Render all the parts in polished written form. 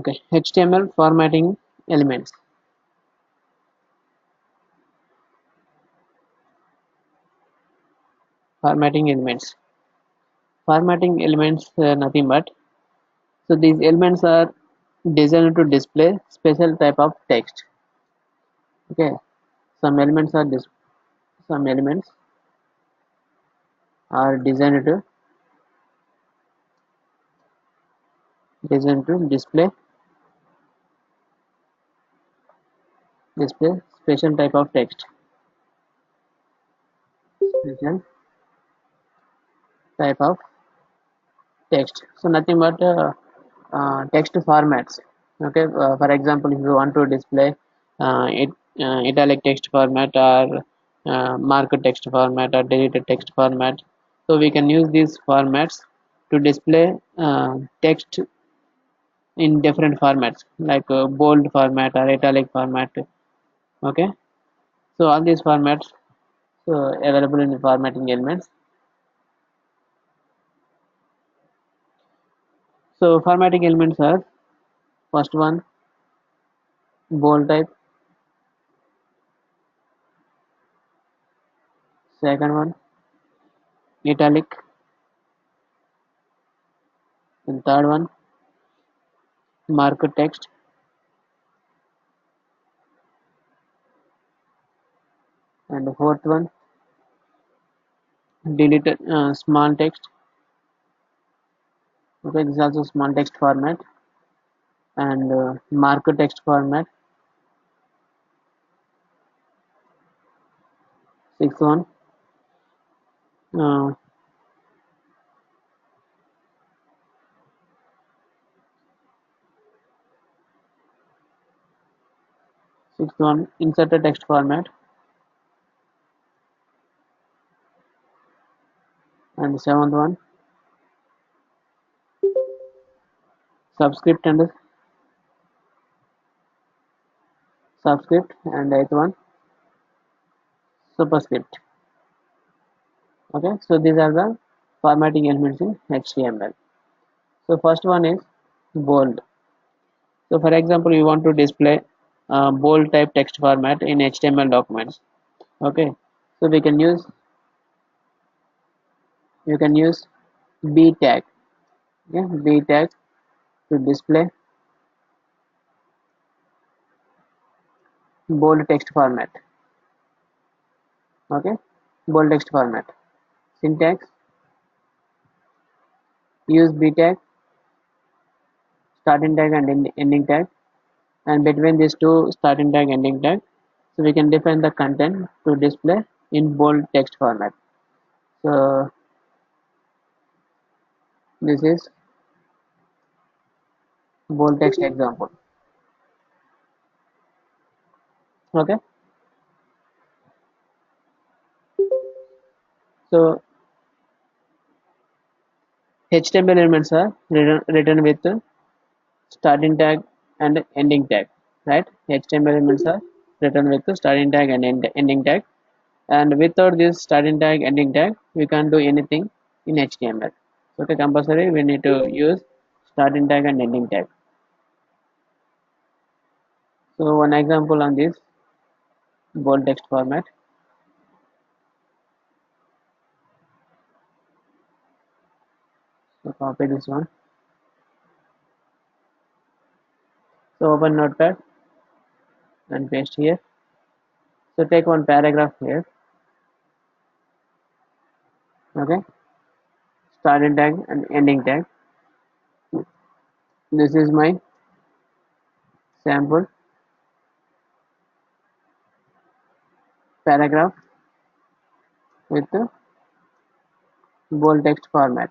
Okay, HTML formatting elements. Formatting elements. Formatting elements nothing but, so these elements are designed to display special type of text. Okay, some elements are some elements are designed to display special type of text. Special type of text. So nothing but text formats. Okay, for example, if you want to display it italic text format or marked text format or deleted text format, so we can use these formats to display text in different formats like bold format or italic format. Okay, so all these formats available in the formatting elements. So formatting elements are: first one, bold type; second one, italic; and third one, marked text; and the fourth one, deleted small text. Okay, this is also small text format, and marked text format. Sixth one, uh, inserted text format. And the seventh one, subscript and subscript. And eighth one, superscript. Okay, so these are the formatting elements in HTML. So first one is bold. So for example, you want to display bold type text format in HTML documents. Okay, so you can use B tag. Okay, B tag to display bold text format. Okay, bold text format. Syntax: use B tag, starting tag and ending tag, and between these two starting tag ending tag, so we can define the content to display in bold text format. So this is bold text example. Okay, so HTML elements are written with starting tag and ending tag, right? HTML elements are written with the starting tag and ending tag, and without this starting tag ending tag we can't do anything in HTML. Okay, compulsory we need to use starting tag and ending tag. So one example on this bold text format. So copy this one. So open notepad and paste here. So take one paragraph here. Okay, starting tag and ending tag. This is my sample paragraph with the bold text format.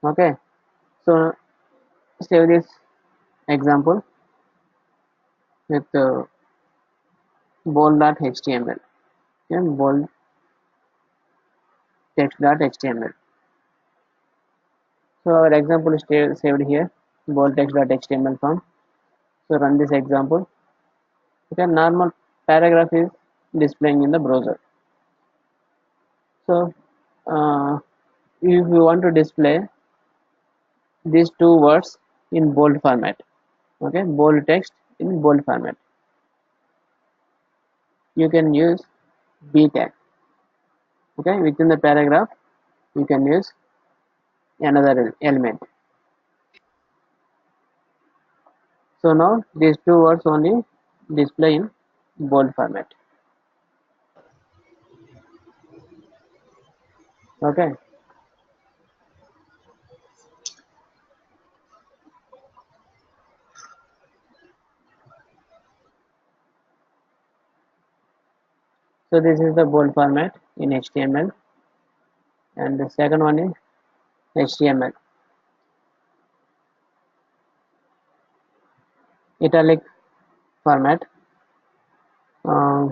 Okay, so save this example with bold.html. Okay, bold text.html. So our example is saved here, bold text.html form. So run this example. Okay, normal paragraph is displaying in the browser. So if you want to display these two words in bold format. Okay, bold text in bold format. You can use b tag. Okay, within the paragraph you can use another element. So now these two words only display in bold format. Okay, so this is the bold format in HTML, and the second one is HTML. Italic format. Uh,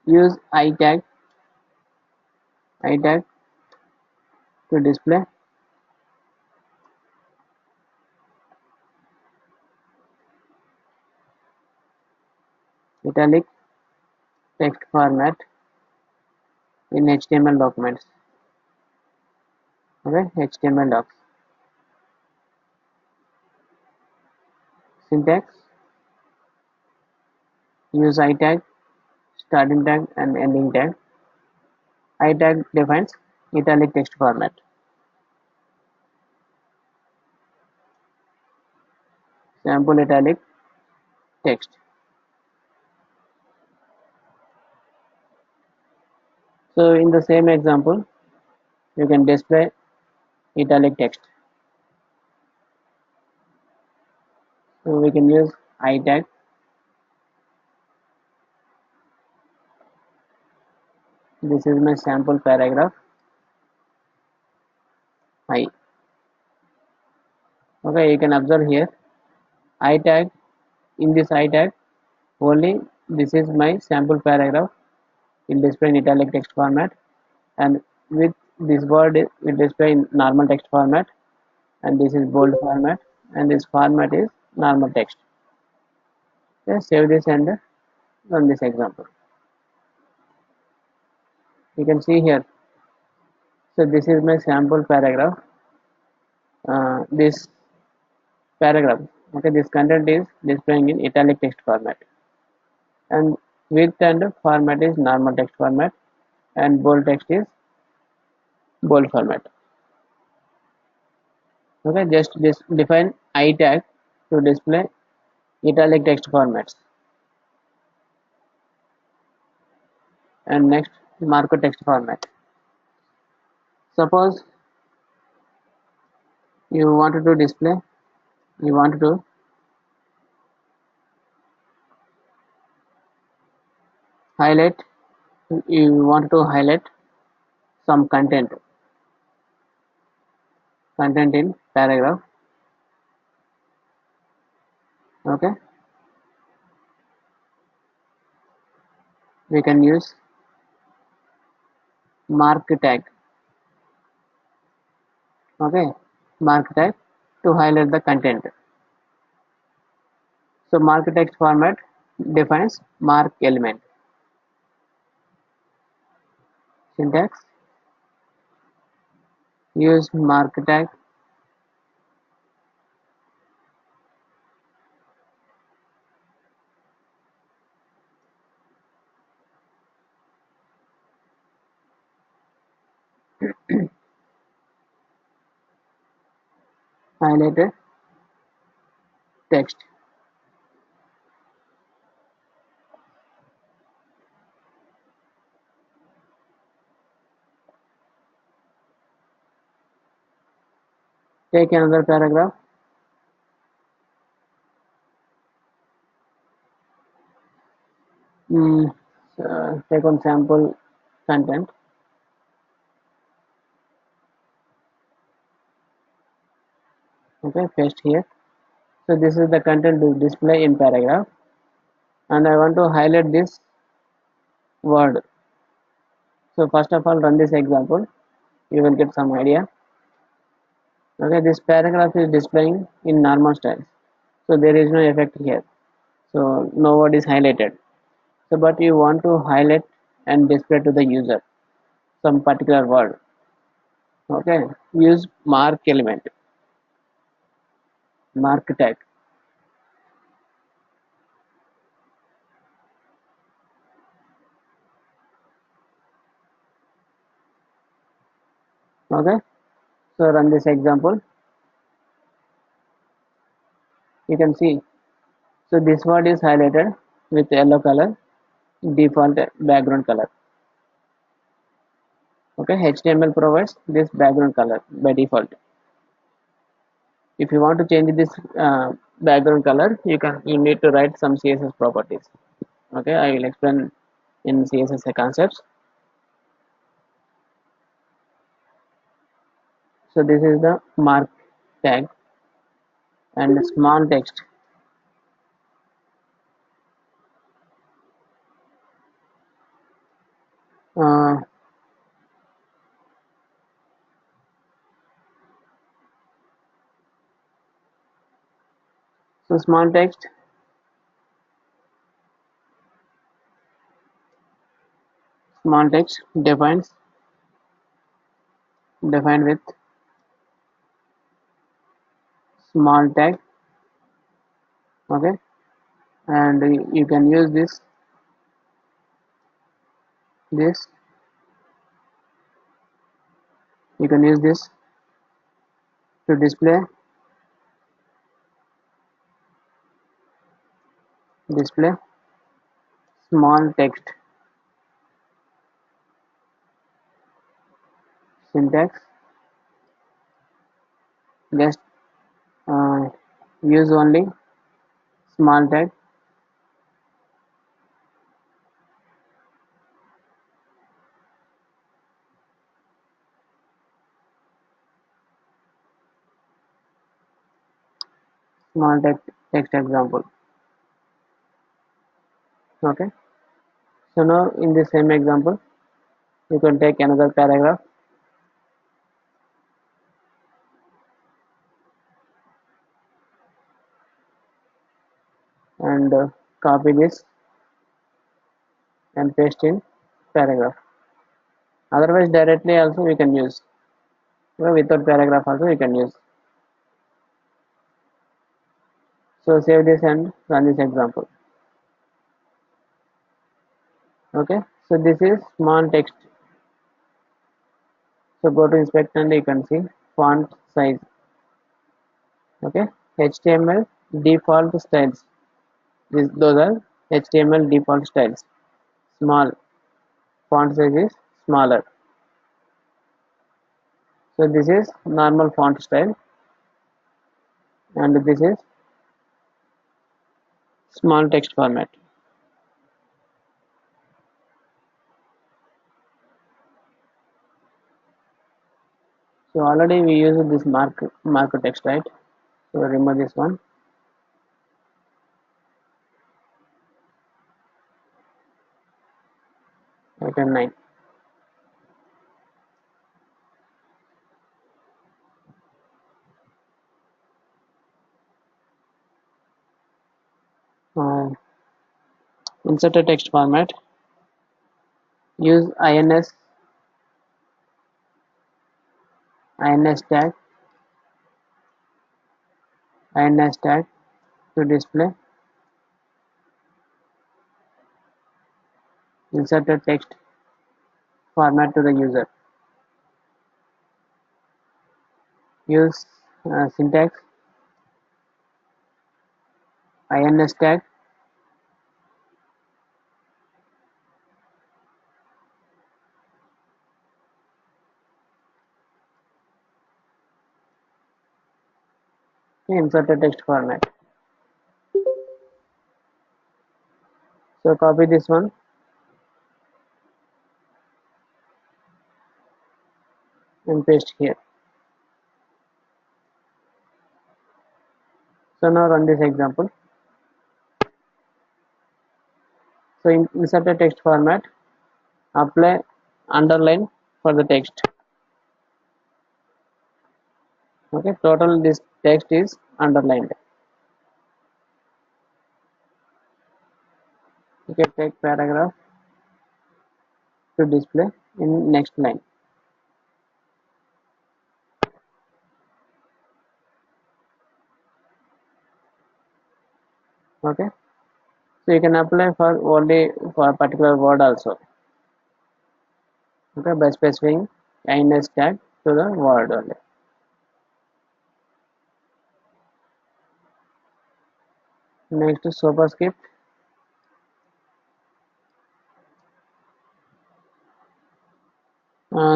Use i tag to display italic text format in HTML documents. Okay, HTML docs. Syntax: use i tag, starting tag, and ending tag. I tag defines italic text format. Sample italic text. So in the same example, you can display italic text. So we can use I tag. This is my sample paragraph. I. Okay, you can observe here. I tag. In this I tag, only this is my sample paragraph. Will display in italic text format, and with this word it will display in normal text format, and this is bold format, and this format is normal text. Okay, save this and run this example. You can see here. So this is my sample paragraph. This paragraph, okay, this content is displaying in italic text format, and width and format is normal text format, and bold text is bold format. Okay, just define I tag to display italic text formats. And next, marker text format. Suppose you wanted to display, you wanted to highlight, you want to highlight some content in paragraph. Okay, we can use mark tag. Okay, mark tag to highlight the content. So mark text format defines mark element. Syntax: use mark tag highlighted text. Take another paragraph. Mm, Take on sample content. Okay, paste here. So this is the content to display in paragraph, and I want to highlight this word. So first of all, run this example. You will get some idea. Okay, this paragraph is displaying in normal style, so there is no effect here. So no word is highlighted. So but you want to highlight and display to the user. some particular word. Okay, use mark element, mark tag. Okay, so run this example. You can see, so this word is highlighted with yellow color, default background color. Okay, HTML provides this background color by default. If you want to change this background color, you need to write some CSS properties. Okay, I will explain in CSS concepts. So this is the mark tag and small text. uh, so small text defined with small tag. Okay, and you can use this you can use this to display small text. Syntax, just uh, use only small tag, small text example. Okay, so now in the same example you can take another paragraph and copy this and paste in paragraph. Otherwise directly also we can use, without paragraph also we can use. So save this and run this example. Okay, so this is small text. So go to inspect and you can see font size. Okay, HTML default styles. Those are HTML default styles. Small, font size is smaller. So this is normal font style and this is small text format. So already we used this mark text, right? So remove this one. Item 9. Insert a text format. Use ins tag to display insert a text format to the user. Use syntax ins tag to insert a text format. So copy this one and paste here. So now run this example. So insert a text format, apply underline for the text. Okay, total this text is underlined. You can take paragraph to display in next line. Okay, so you can apply for only for a particular word also. Okay, by specifying index tag to the word only. Next is superscript.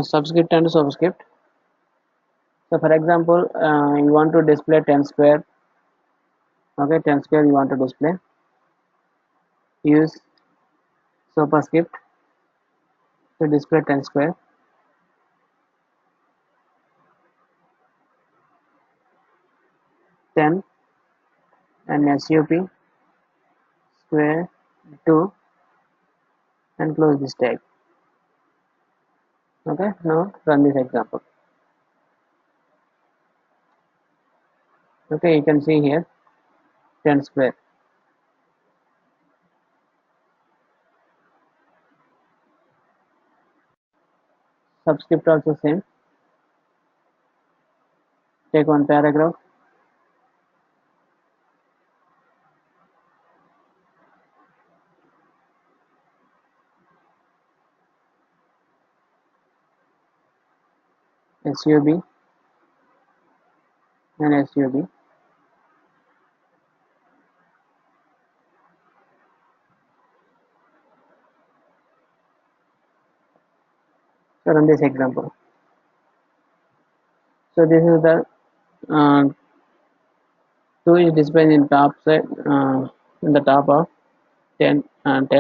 Subscript and superscript. So for example, you want to display 10 square. Okay, 10 square you want to display. Use superscript to display 10 square. 10 and sup square 2 and close this tag. Okay, now run this example. Okay, you can see here 10 square. Subscript also same. Take one paragraph. SUB and SUB. So run this example. So this is the uh, 2 is displayed in top side, in the top of 10 and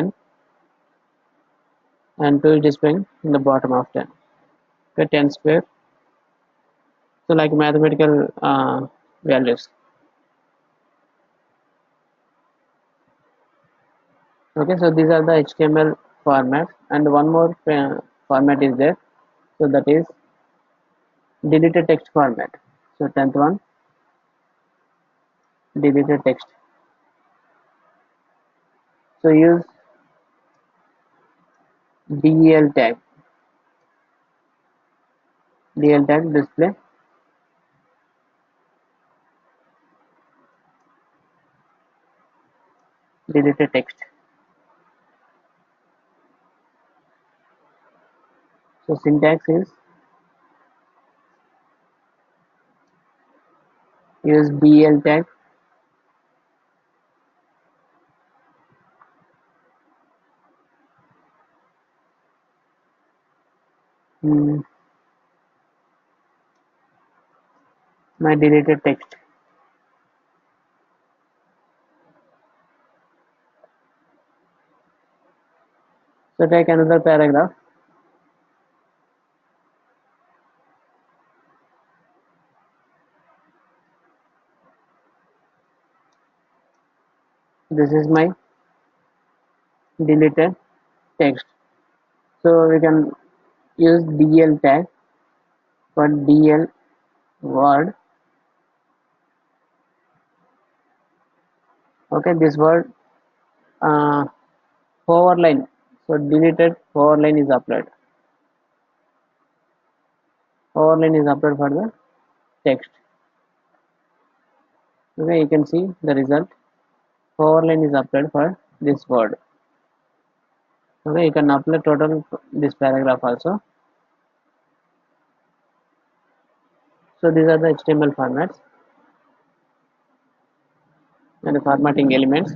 2 is displayed in the bottom of 10. Okay, 10 square. So like mathematical values. Okay, so these are the HTML formats, and one more format is there. So that is deleted text format. So 10th one, deleted text. So use del tag. Del tag display deleted text. So syntax is use del tag mm, my deleted text. So take another paragraph. This is my deleted text. So we can use del tag for del word. Okay, this word uh, overline. So deleted overline is applied. Overline is applied for the text. Okay, you can see the result. Overline is applied for this word. Okay, you can apply total this paragraph also. So these are the HTML formats and the formatting elements.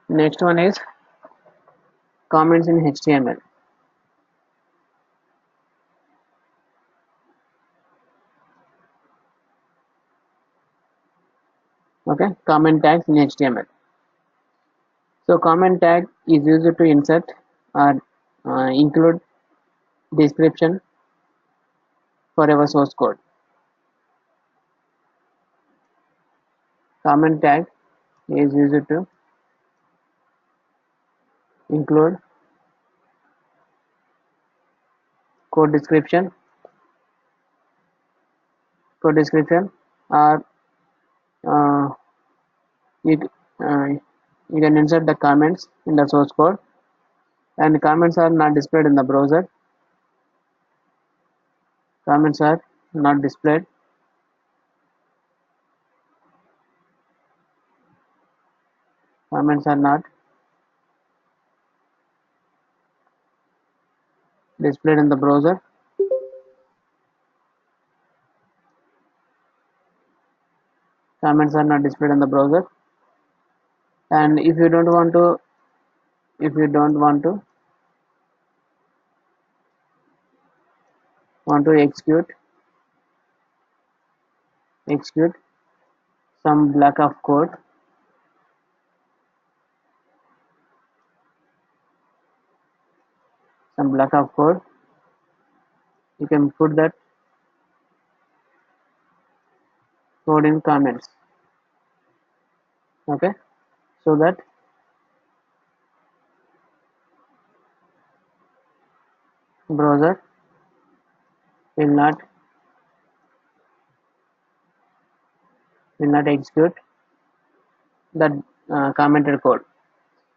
Next one is comments in HTML. Okay, comment tags in HTML. So comment tag is used to insert or include description for our source code. Comment tag is used to include code description, or uh, it, uh, You can insert the comments in the source code, and comments are not displayed in the browser. Comments are not displayed. Comments are not displayed in the browser. Comments are not displayed in the browser. And if you don't want to, if you don't want to execute some block of code, you can put that code in comments. Okay, so that browser will not execute that commented code.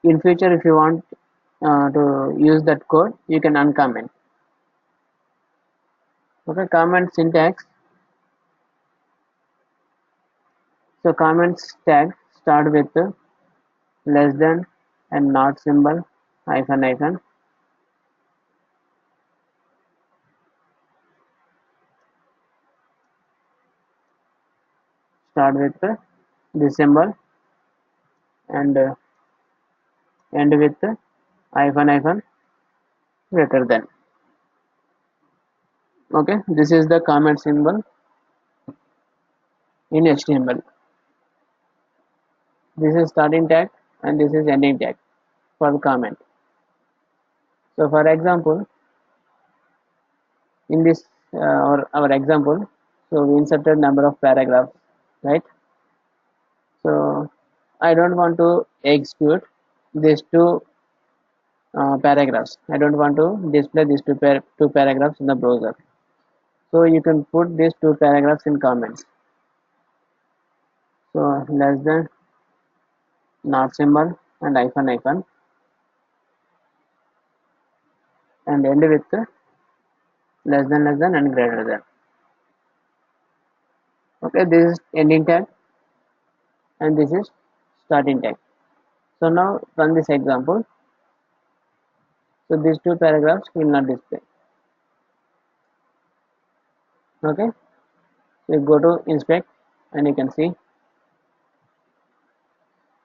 In future, if you want to use that code, you can uncomment. Okay, comment syntax. So comments tag start with less than and not symbol, hyphen hyphen. Start with this symbol and end with hyphen hyphen greater than. Okay, this is the comment symbol in HTML. This is starting tag and this is ending tag for the comment. So for example, in this our example, so we inserted number of paragraphs, right? So I don't want to execute these two paragraphs. I don't want to display these two paragraphs in the browser. So you can put these two paragraphs in comments. So less than, not symbol, and hyphen hyphen, and end with less than and greater than. Okay, this is ending tag and this is starting tag. So now run this example. So these two paragraphs will not display. Okay, so you go to inspect and you can see.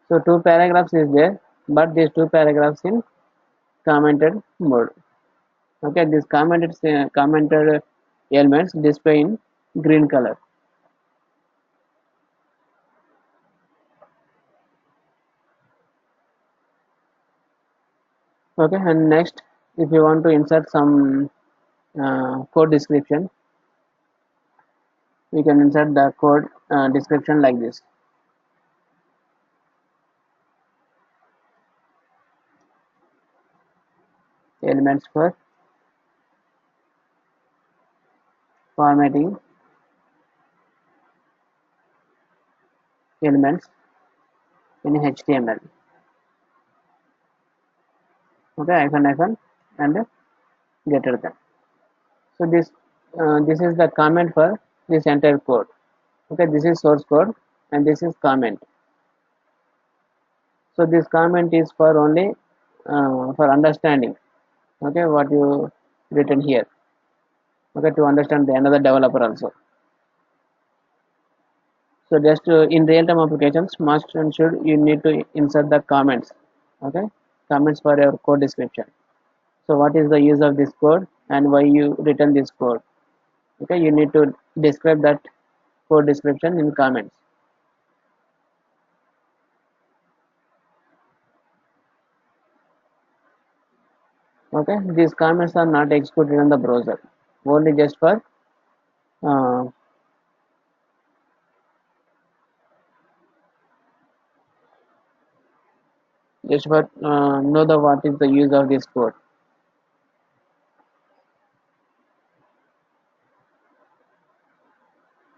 So two paragraphs is there, but these two paragraphs in commented mode. Okay, these commented elements display in green color. Okay, and next, if you want to insert some code description, we can insert the code description like this. Elements for formatting elements in HTML. Okay, hyphen hyphen and greater than. So this is the comment for this entire code. Okay, this is source code and this is comment. So this comment is for only for understanding. Okay, what you written here. Okay, to understand the another developer also. So just in real-time applications, must and should you need to insert the comments. Okay, comments for your code description. So what is the use of this code and why you written this code? Okay, you need to describe that code description in comments. Okay, these comments are not executed in the browser, only uh, just for know the what is the use of this code.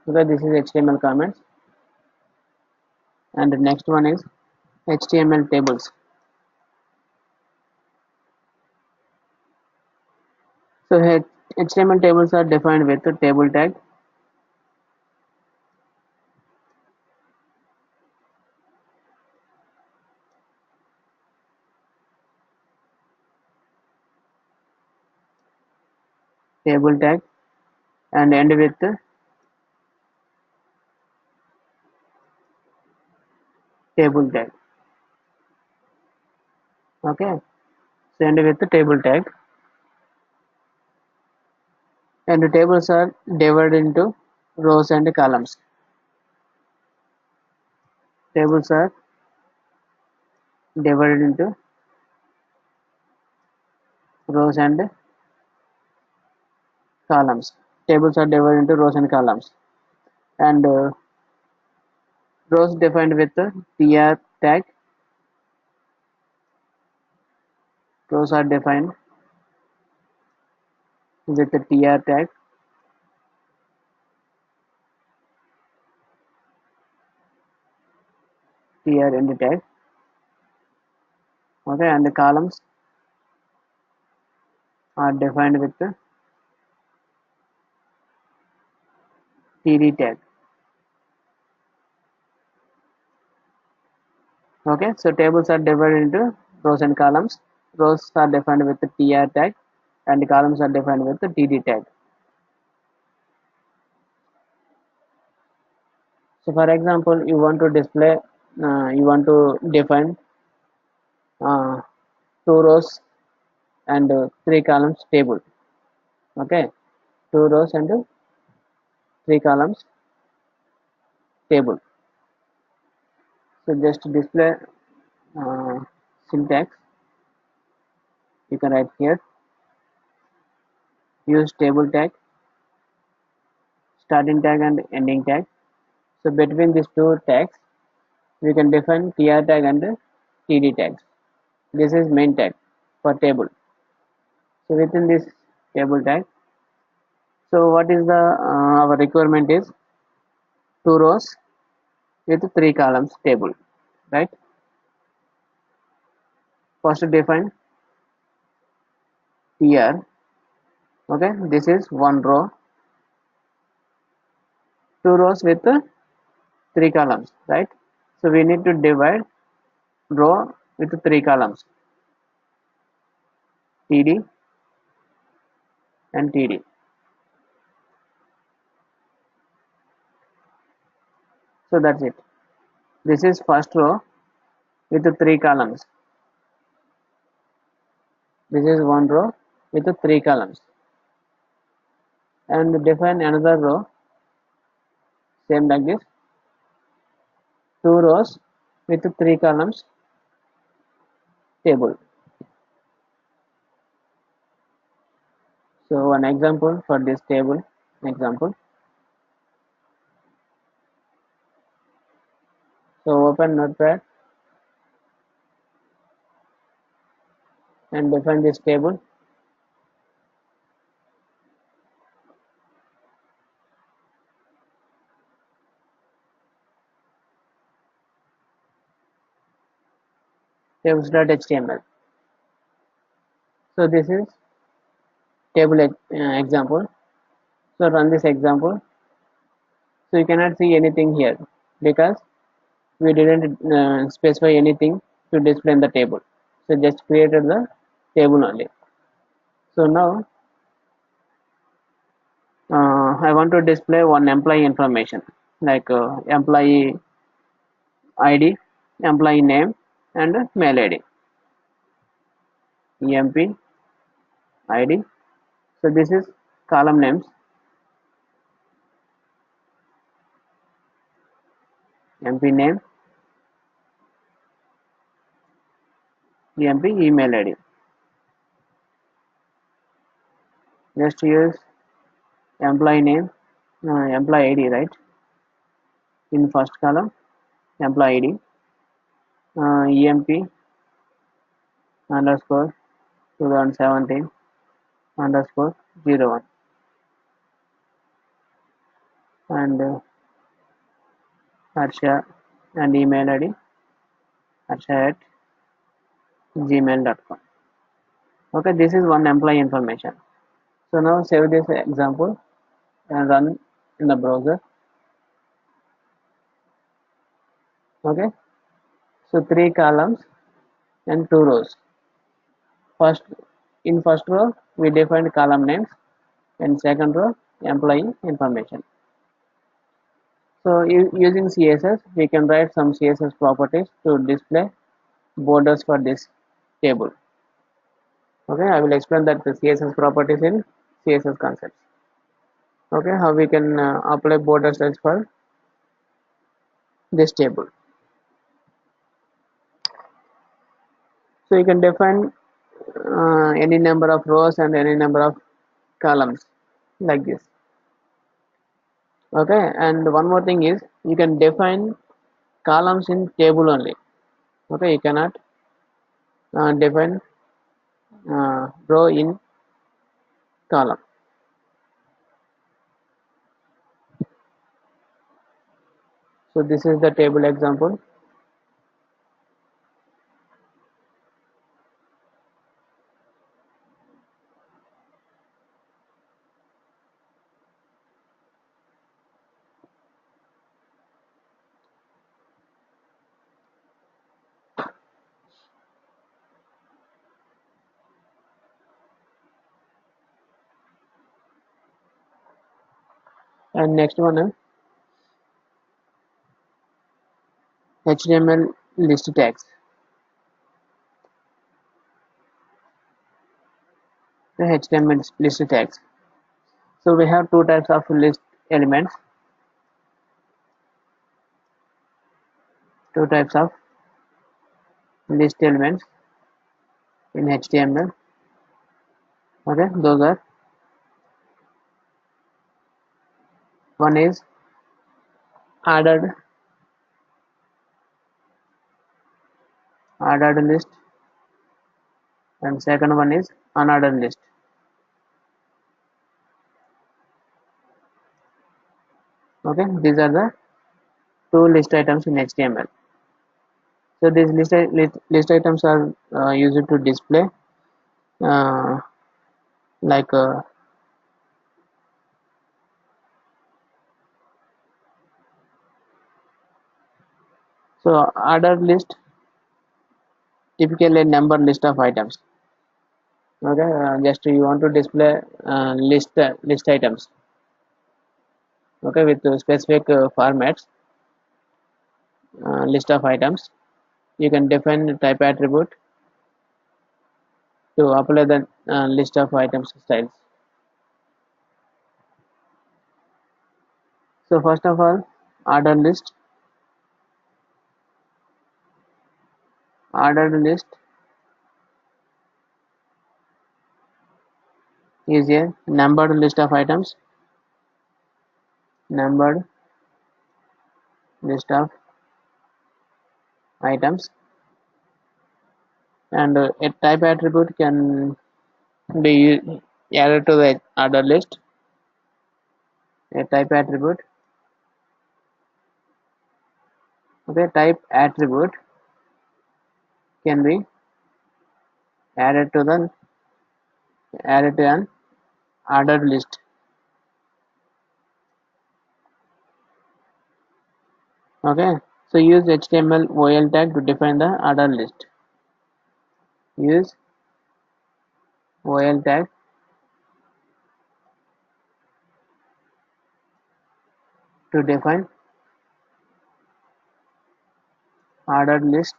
Okay, this is HTML comments, and the next one is HTML tables. So HTML tables are defined with the table tag, table tag, and end with the table tag. Okay, so end with the table tag, and the tables are divided into rows and columns. Tables are divided into rows and columns. Tables are divided into rows and columns, and rows defined with the tr tag. Rows are defined with the tr tag, tr end tag. Okay, and the columns are defined with the td tag. Okay, so tables are divided into rows and columns. Rows are defined with the tr tag, and the columns are defined with the td tag. So for example, you want to display, you want to define uh, two rows and three columns table. Okay, two rows and three columns table. So just to display uh, syntax, you can write here, use table tag, starting tag and ending tag. So between these two tags, we can define tr tag and td tags. This is main tag for table. So within this table tag, so what is the our requirement is two rows with three columns table, right? First define tr. Okay, this is one row, two rows with three columns, right? So we need to divide row with three columns, td and td. So that's it. This is first row with three columns. This is one row with three columns, and define another row same like this, two rows with three columns table. So one example for this table example. So open notepad and define this table. Tables.html. So this is table example. So run this example. So you cannot see anything here because we didn't specify anything to display in the table. So just created the table only. So now I want to display one employee information like employee ID, employee name, and mail ID. EMP ID. So this is column names, MP name, EMP email ID. Just use employee name, employee ID, right? In first column, employee ID, EMP underscore 2017 underscore 01, and Harsha and email ID @gmail.com. Okay, this is one employee information. So now save this example and run in the browser. Okay, so three columns and two rows. First, in first row we defined column names, and second row employee information. So using CSS, we can write some CSS properties to display borders for this table. Okay, I will explain that the CSS properties in CSS concepts. Okay, how we can apply border styles for this table. So you can define any number of rows and any number of columns like this. Okay, and one more thing is you can define columns in table only. Okay, you cannot define row in column. So this is the table example. And next one is HTML list tags. The HTML list tags. So we have two types of list elements. Two types of list elements in HTML. Okay, those are, one is ordered list, and second one is unordered list. Okay, these are the two list items in HTML. So these list items are used to display uh, like so ordered list, typically a number list of items. Okay, just you want to display list items. Okay, with specific formats, list of items. You can define type attribute to apply the list of items styles. So first of all, ordered list. Ordered list is a numbered list of items. Numbered list of items, and a type attribute can be added to the ordered list. A type attribute. Okay, type attribute can be added to an ordered list. Okay, so use HTML OL tag to define the ordered list. Use OL tag to define ordered list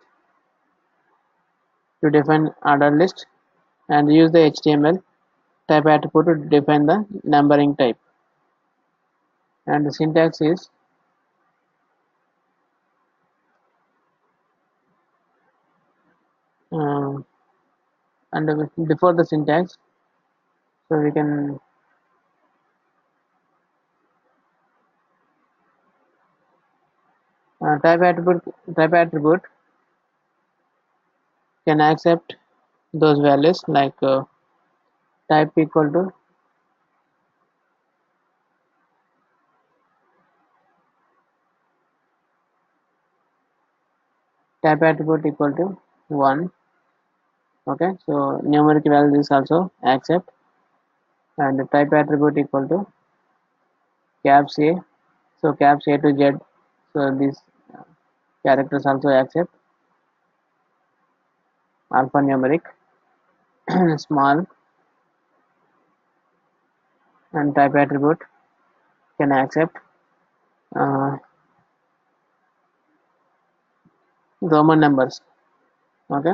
and use the HTML type attribute to define the numbering type. And the syntax is uh, and before the syntax, so we can type attribute can accept those values like type equal to type attribute equal to 1. Okay, so numeric values also accept, and the type attribute equal to caps a, so caps a to z, so these characters also accept. Alphanumeric small, and type attribute can accept uh, Roman numbers. Okay,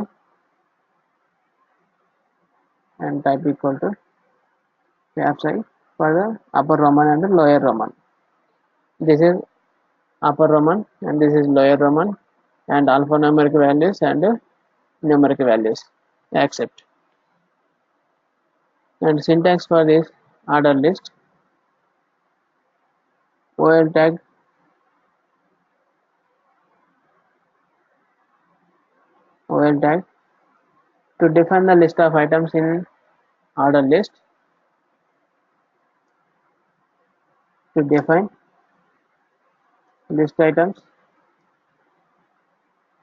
and type equal to caps I for the upper Roman and the lower Roman. This is upper Roman and this is lower Roman, and alphanumeric values and numeric values accept. And syntax for this order list: OL tag, OL tag to define the list of items in order list, to define list items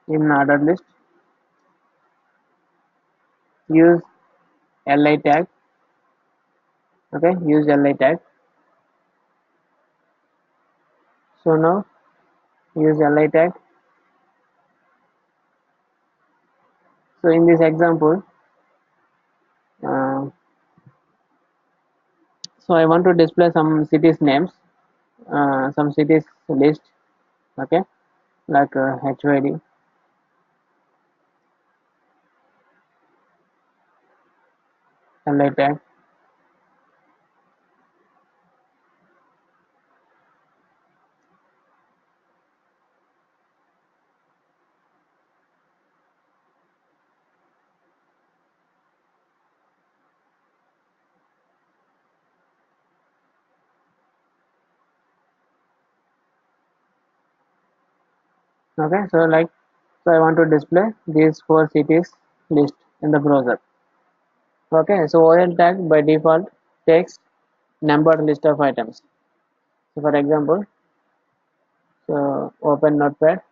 in order list, use li tag. Okay, use li tag. So now use li tag. So in this example, uh, so I want to display some cities names, some cities list. Okay, like HYD, li tag. Okay, so like, so I want to display these 4 cities list in the browser. Okay, so OL tag by default takes numbered list of items. So for example, so open notepad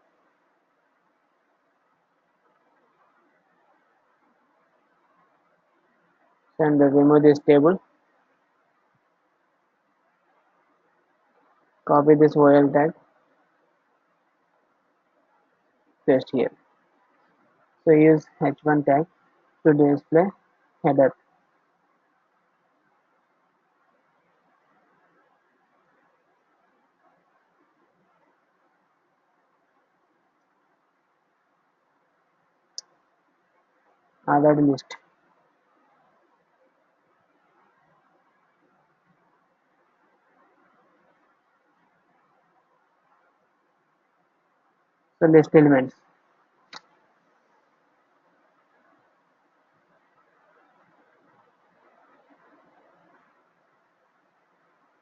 and remove this table, copy this OL tag, paste here. So use h1 tag to display header. Ordered list. So list elements.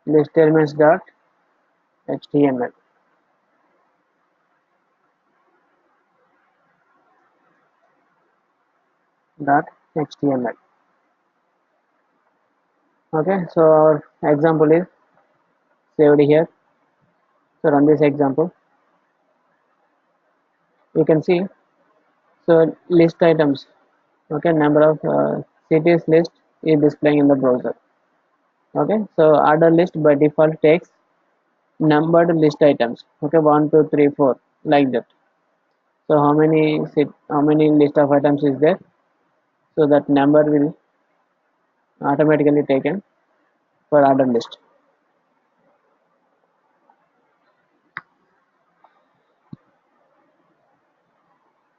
List elements dot html. Dot html. Okay, so our example is saved here. So run this example. You can see, so list items. Okay, number of cities list is displaying in the browser. Okay, so order list by default takes numbered list items. Okay, 1 2 3 4 like that. So how many list of items is there, so that number will automatically taken for order list.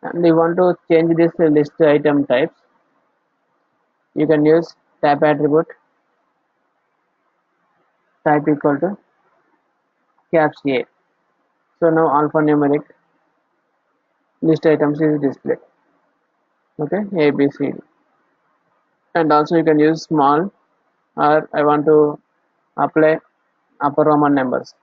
And you want to change this list item types, you can use type attribute type equal to caps A. So now alphanumeric list items is displayed. Okay, A B C D. And also you can use small, or I want to apply upper Roman numbers.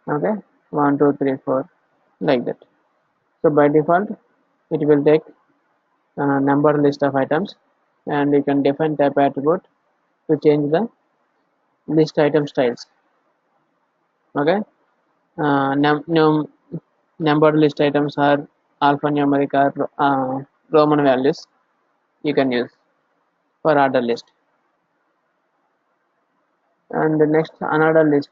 Okay, 1 2 3 4 like that. So by default it will take number list of items, and you can define type attribute to change the list item styles. Okay, Numbered list items are alphanumeric or Roman values you can use for order list. And the next, another list.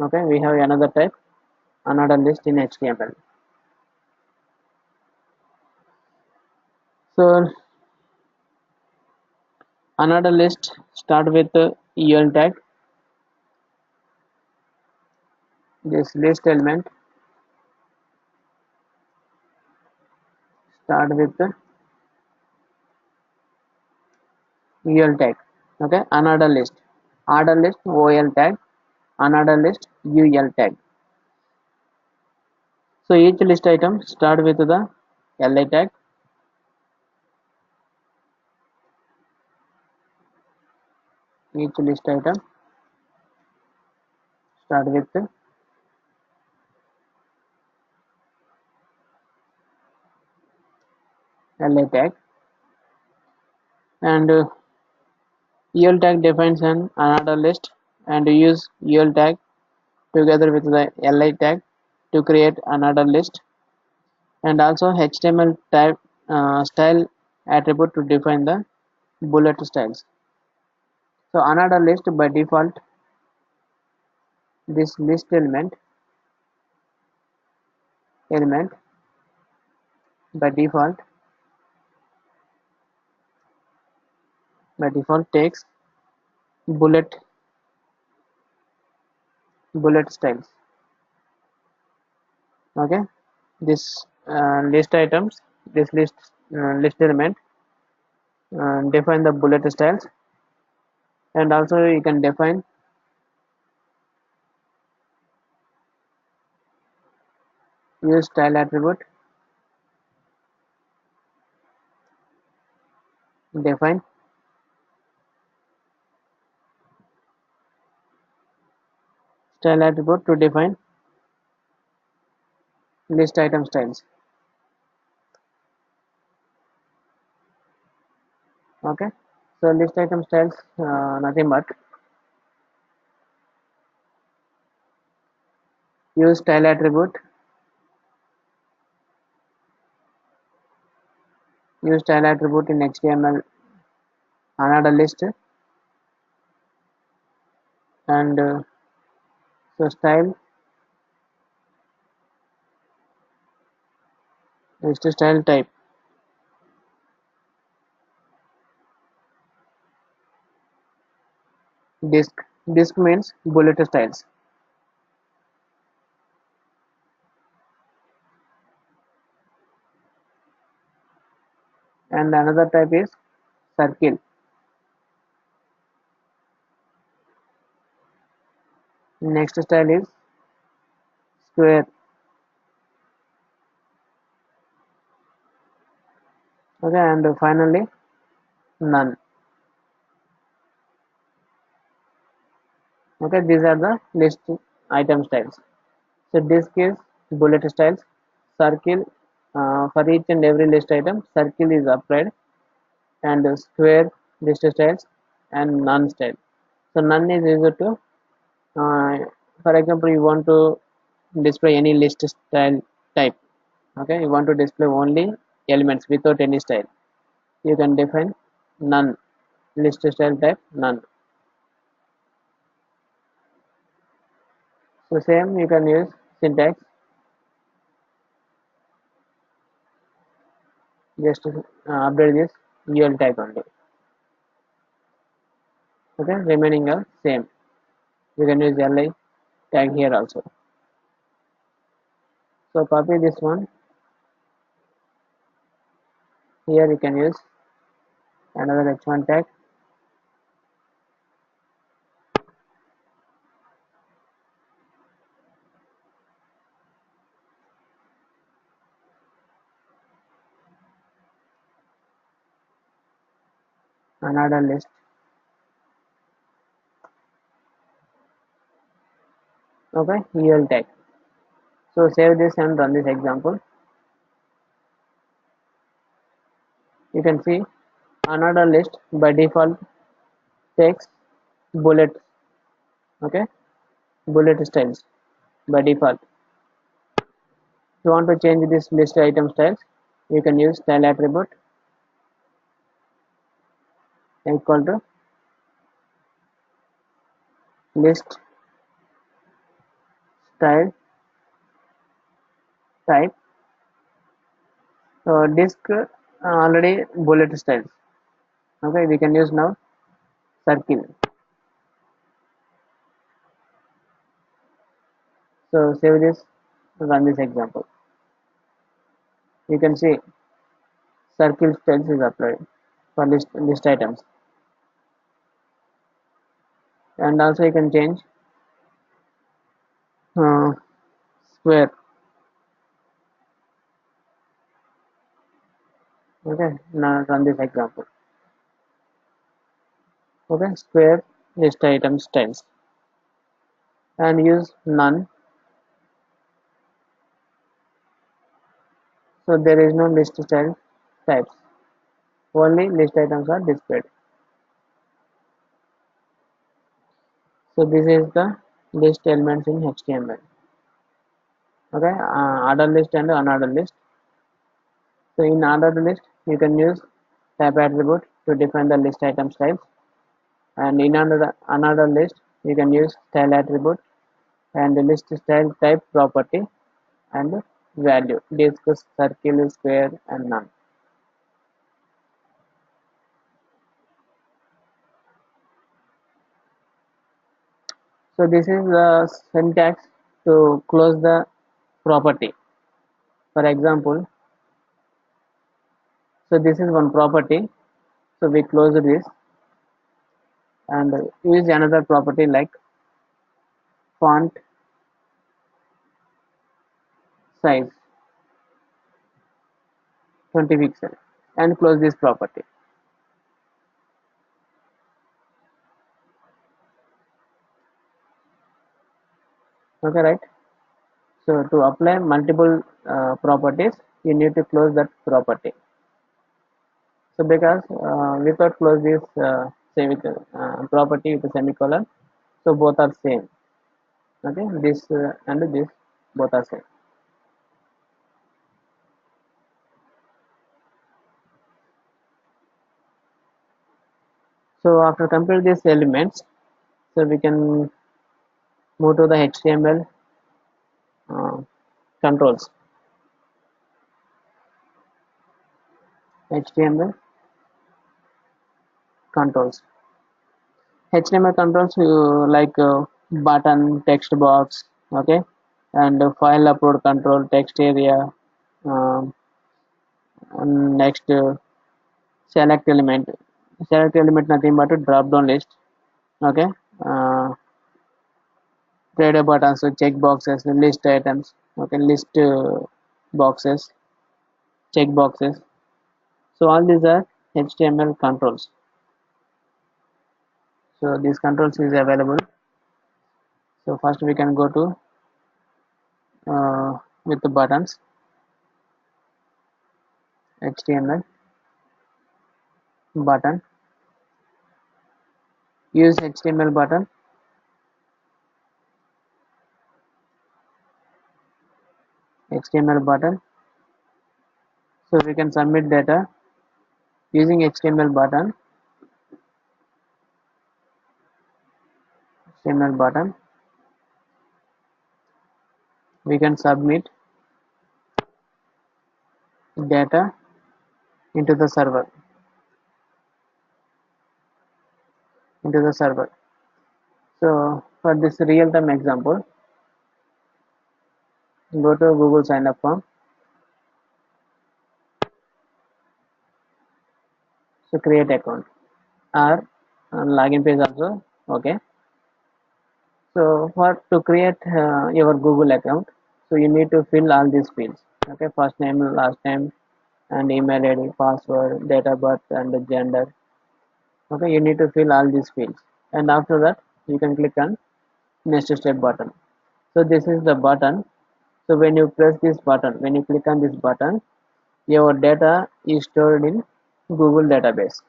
Okay, we have another type, another list in HTML. So another list start with the UL tag. This list element start with the UL tag. Okay, another list, order list OL tag, another list UL tag. So each list item start with the LI tag. Each list item start with the LI tag, and UL tag defines an another list and use UL tag together with the LI tag to create another list, and also HTML type style attribute to define the bullet styles. So another list by default, this list element by default takes bullet styles. Okay, this list items, this list element define the bullet styles, and also you can define use style attribute, define style attribute to define list item styles. Okay, so list item styles nothing but use style attribute, in HTML another list, and so style is to style type. Disk means bullet styles, and another type is circle. Next style is square. Okay, and finally none. Okay, these are the list item styles. So disk is bullet styles, circle for each and every list item, circle is applied, and square list styles, and none style. So none is used to, uh, for example, you want to display any list style type. Okay, you want to display only elements without any style. You can define none, list style type none. So same you can use syntax, just update this UL tag only. Okay, remaining are same. You can use LI tag here also. So copy this one. Here you can use another H1 tag, another list. Okay, UL tag. So save this and run this example. You can see another list by default takes bullet. Okay, bullet styles. by default. If you want to change this list item styles, you can use style attribute equal to list style type. So disk already bullet styles. Okay, we can use now circle. So save this, run this example. You can see circle styles is applied for list items, and also you can change uh, square. Okay, now run this example. Okay, square list item styles and use none. So there is no list style types. Only list items are displayed. So this is the list elements in HTML. Okay, ordered list and unordered list. So in ordered list, you can use type attribute to define the list item styles, and in another list, you can use style attribute and the list style type property and value, disk, circle, square, and none. So this is the syntax to close the property. For example, so this is one property. So we close this and use another property like font size 20 pixel and close this property. Okay, right? So to apply multiple properties, you need to close that property. So because without close this say with property with a semicolon, so both are same. Okay, this and this both are same. So after complete these elements, so we can move to the HTML uh, controls. HTML controls. HTML controls like button, text box, okay, and file upload control, text area, um, and next select element. Select element nothing but a drop down list, okay. Uh, Trader buttons, so check boxes, list items, okay, list boxes, check boxes. So all these are HTML controls. So these controls is available. So first we can go to with the buttons, HTML button, use HTML button, HTML button. So we can submit data using HTML button, HTML button. We can submit data into the server, So for this real-time example, go to Google sign up form. So create account or login page also, okay. So for to create your Google account, so you need to fill all these fields, okay, first name, last name, and email ID, password, date of birth, and the gender. Okay, you need to fill all these fields, and after that you can click on next step button. So this is the button. So when you press this button, when you click on this button, your data is stored in Google database.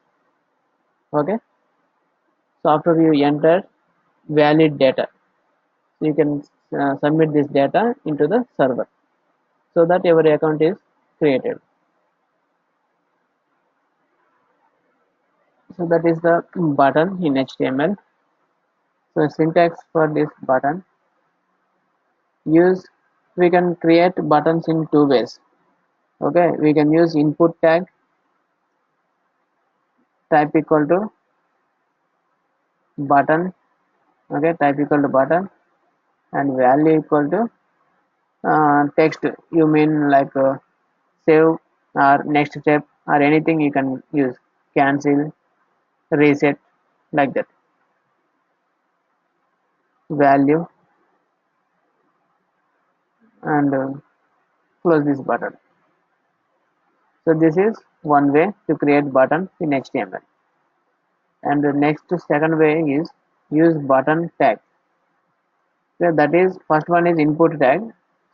Okay, so after you enter valid data, so you can submit this data into the server so that your account is created. So that is the button in HTML. So syntax for this button, use we can create buttons in two ways. Okay, we can use input tag type equal to button. Okay, type equal to button and value equal to text. You mean like save or next step or anything you can use, cancel, reset, like that. Value and close this button. So this is one way to create button in HTML. And the next second way is use button tag. So that is first one is input tag,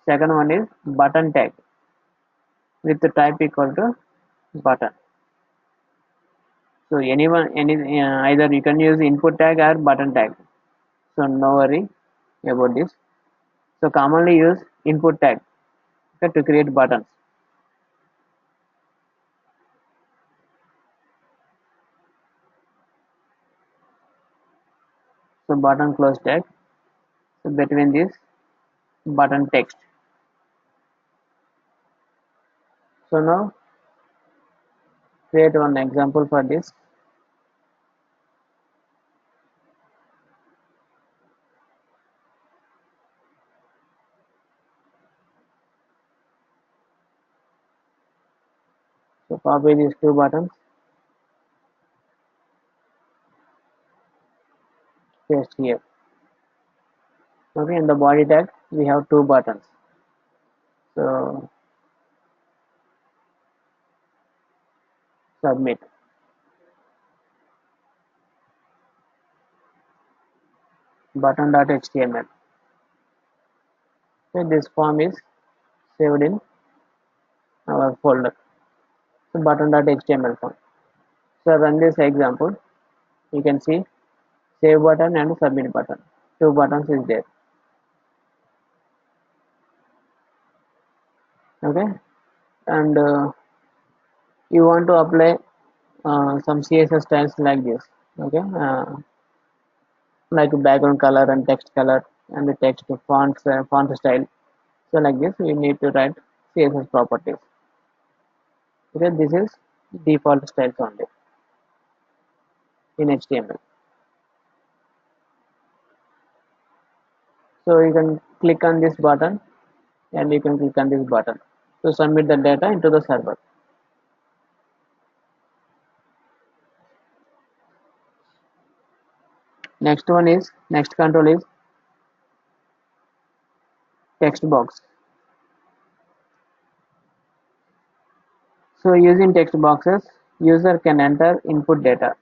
second one is button tag with the type equal to button. So either you can use input tag or button tag. So no worry about this. So commonly use input tag, okay, to create buttons. So button close tag. So between this button text. So now create one example for this. So copy these two buttons, paste here. Okay, in the body tag we have two buttons. So submit. Button.html. So this form is saved in our folder. So button.html form. So run this example. You can see save button and submit button. Two buttons is there. Okay, and you want to apply some CSS styles like this. Okay, like background color and text color and the text font style. So like this, you need to write CSS properties. Okay, this is default styles only in HTML. So you can click on this button and you can click on this button to submit the data into the server. Next control is text box. So using text boxes, user can enter input data.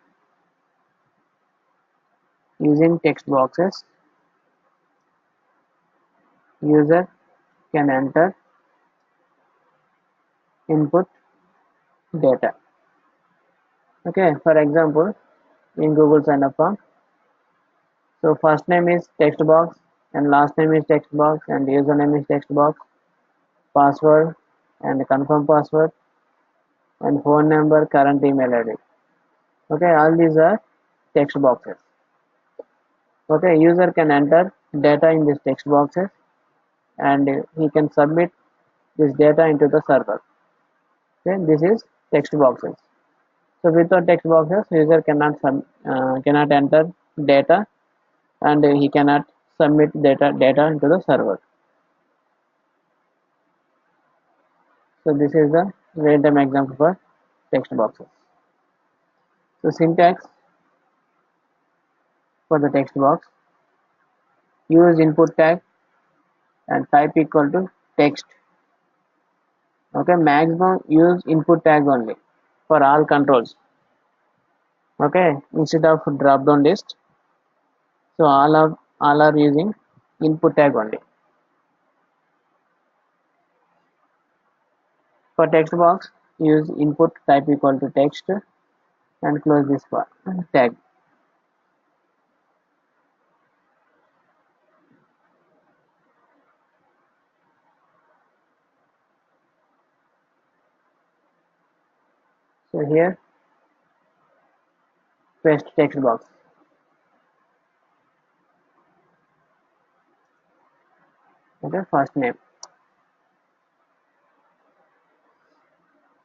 Using text boxes, user can enter input data. Okay, for example, in Google sign up form, so first name is text box and last name is text box and username is text box, password and confirm password and phone number, current email ID. Okay, all these are text boxes. Okay, user can enter data in these text boxes and he can submit this data into the server. Okay, this is text boxes. So without text boxes, user cannot enter data and he cannot submit data into the server. So this is the real-time example for text boxes. So syntax for the text box, use input tag and type equal to text. Okay, maximum use input tag only for all controls. Okay, instead of drop down list, so all are using input tag only. For text box, use input type equal to text and close this part tag. So here paste text box. Okay, first name.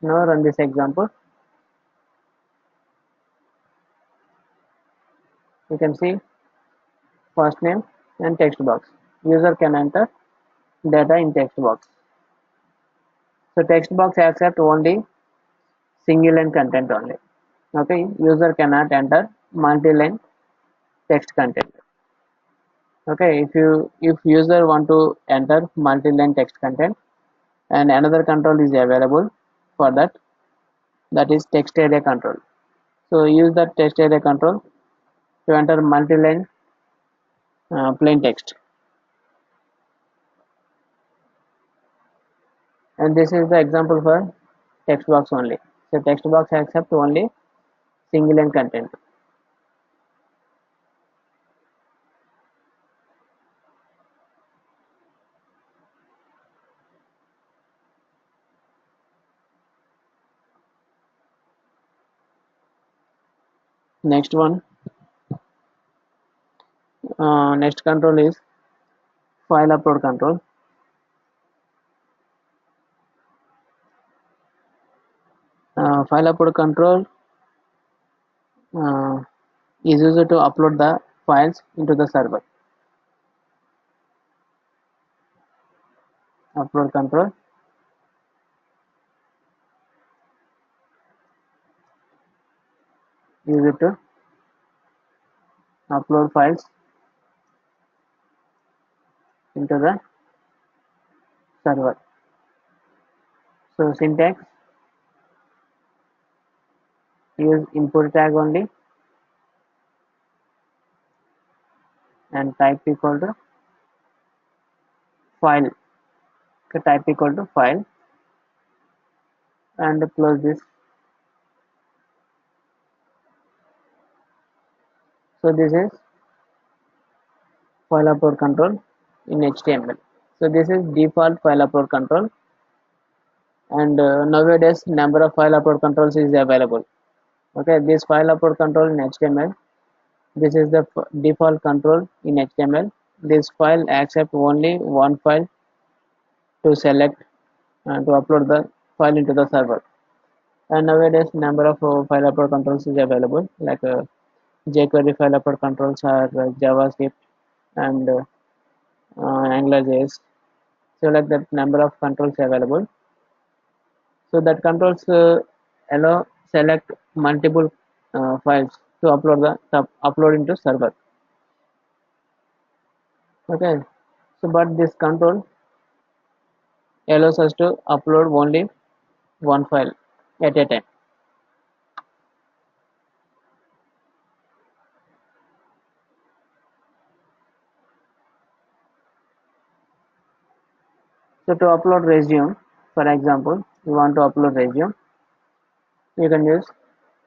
Now run this example. You can see first name and text box. User can enter data in text box. So text box accept only single line content only. Okay, user cannot enter multi-line text content. Okay, if user want to enter multi-line text content, and another control is available for that, that is text area control. So use that text area control to enter multi-line plain text. And this is the example for text box only. So text box accept only single line content. Next one, next control is file upload control. File upload control uh, is used to upload the files into the server. Upload control use it to upload files into the server. So syntax, use input tag only and type equal to file. So type equal to file and close this. So this is file upload control in HTML. So this is default file upload control, and nowadays number of file upload controls is available. Okay, this file upload control in HTML, this is the default control in HTML. This file accept only one file to select and to upload the file into the server. And nowadays number of file upload controls is available, like jQuery file upload controls are JavaScript and AngularJS. So like that number of controls available. So that controls allow select multiple files to upload into server. Okay, so but this control allows us to upload only one file at a time. So to upload resume, for example, you want to upload resume, you can use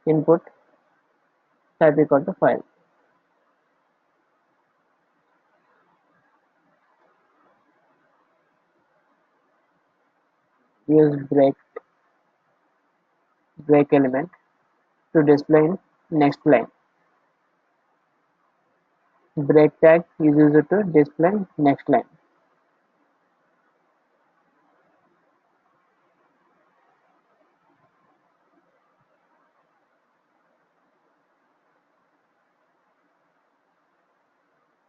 input type equal to file. Use break element to display in next line. Break tag is used to display next line.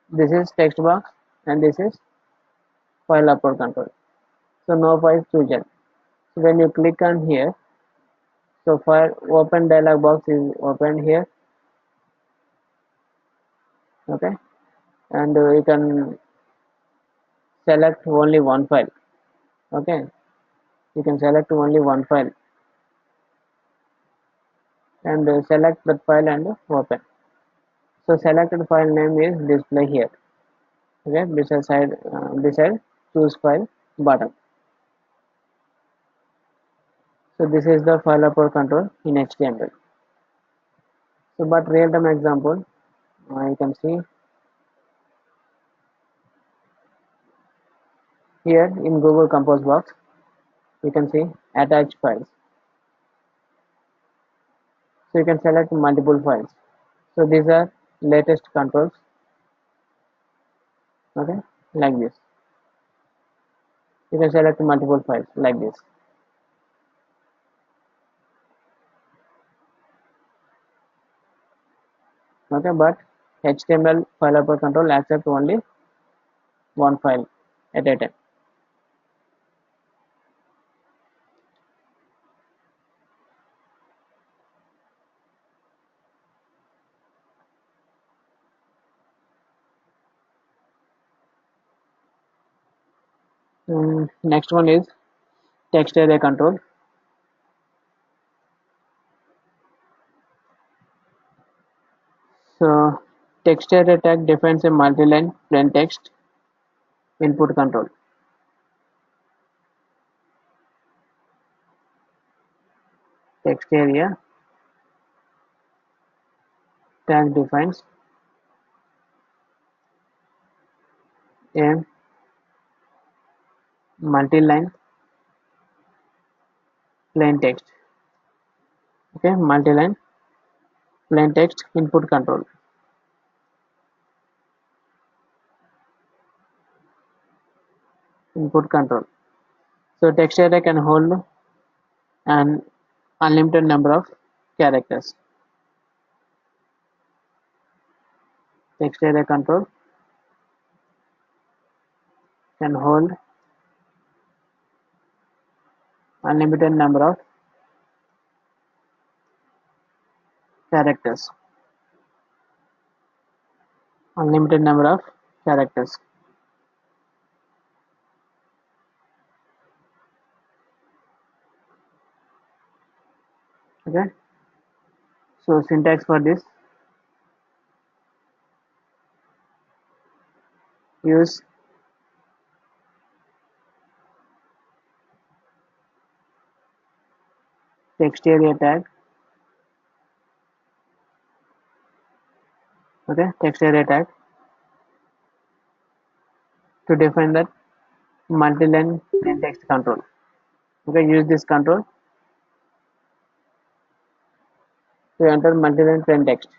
This is text box and this is file upload control. So no file chosen. So when you click on here, so file open dialog box is opened here. Okay, and you can select only one file. Okay, you can select only one file and select that file and open. So selected file name is display here. Okay, beside choose file button. So this is the file upload control in HTML. So but real time example, you can see here in Google Compose box, you can see attach files. So you can select multiple files. So these are latest controls. Okay, like this. You can select multiple files like this. Okay, but HTML file upload control accept only one file at a time. Next one is text array control. So text array tag defines a multi-line plain text input control. Text area tag defines a multi-line plain text. Okay, multi-line plain text input control. Input control. So text array can hold an unlimited number of characters. Text array control can hold unlimited number of characters. Unlimited number of characters. Okay. So syntax for this: use text area tag. Okay, text area tag to define that multi-line plain text control. Okay, use this control to enter multi-line plain text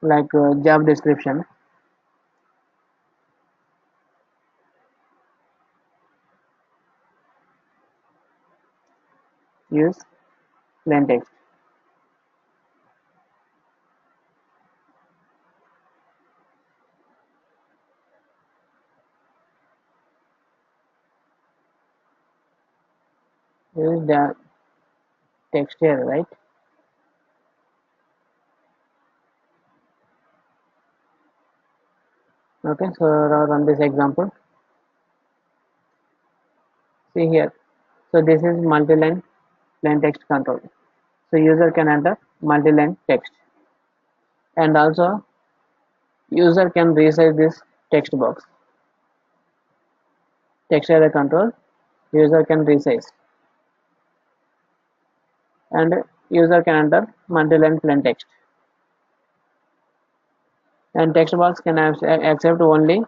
like job description. Use plain text. Use the text here, right? Okay, so now run this example. See here. So this is multi-line plain text control. So user can enter multi-line text, and also user can resize this text box. Text area control, user can resize, and user can enter multi-line plain text, and text box can accept only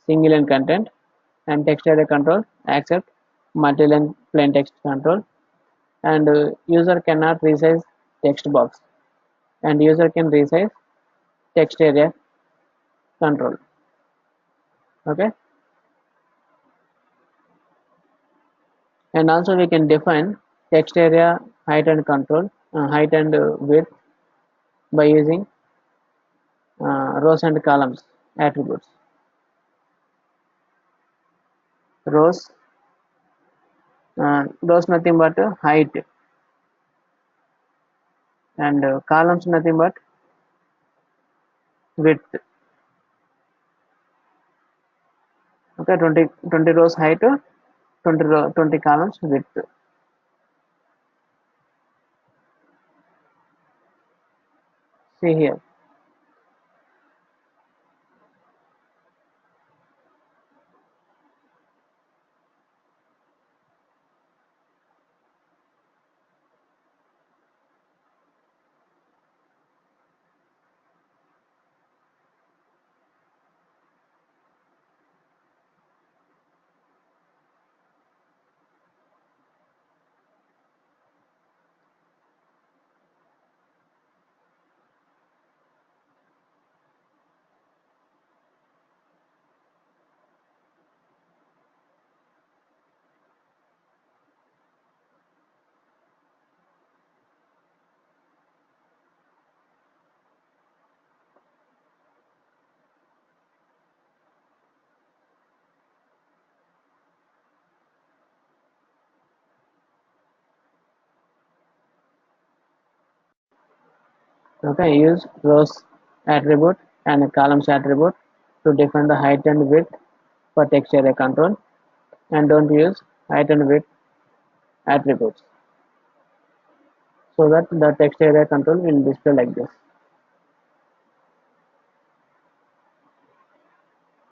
single line content, and text area control accept multi-line plain text control, and user cannot resize text box, and user can resize text area control. Okay, and also we can define text area height and control, height and width by using rows and columns attributes. Rows nothing but height, and columns nothing but width. Okay, 20 rows height, 20 columns width. See here. Okay, use rows attribute and a columns attribute to define the height and width for text array control, and don't use height and width attributes so that the text array control will display like this.